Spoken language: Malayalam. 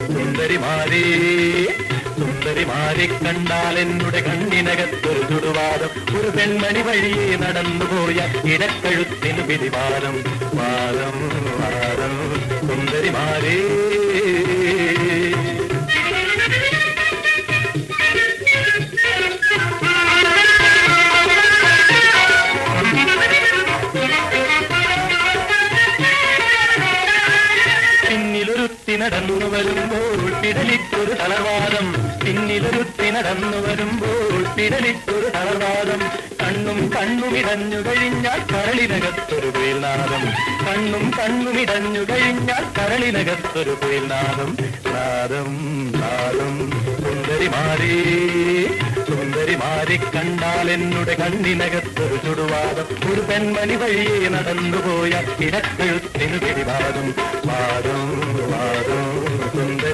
സുന്ദരിമാരേ സുന്ദരിമാരെ കണ്ടാൽ എന്നുടെ കണ്ണിനകത്തൊരു ചുടുവാദം ഒരു പെൺമണി വഴിയെ നടന്നുപോയ ഇടക്കഴുത്തിന് പിടിവാദം വാദം വാദം സുന്ദരിമാരേ പിന്നിലൊരുത്തി നടന്നു വരുമ്പോൾ പിടലിട്ടൊരു തളർവാദം പിന്നിലൊരുത്തി നടന്നു വരുമ്പോൾ പിടലിട്ടൊരു തളർവാദം കണ്ണുമിടഞ്ഞു കഴിഞ്ഞാൽ കരളിനകത്തൊരു കുയിൽനാദം കണ്ണുമിടഞ്ഞു കഴിഞ്ഞാൽ കരളിനകത്തൊരു കുയിൽനാദം നാദം നാദം സുന്ദരിമാരേ സുന്ദരിമാരെ കണ്ടാൽ എന്നുടെ കണ്ണിനകത്തൊരു ചുടുവാദം ഒരു പെൺമണി വഴിയെ നടന്നുപോയ ഇടക്കഴുത്തിന് പിടിവാദം വാദം വാദം സുന്ദരി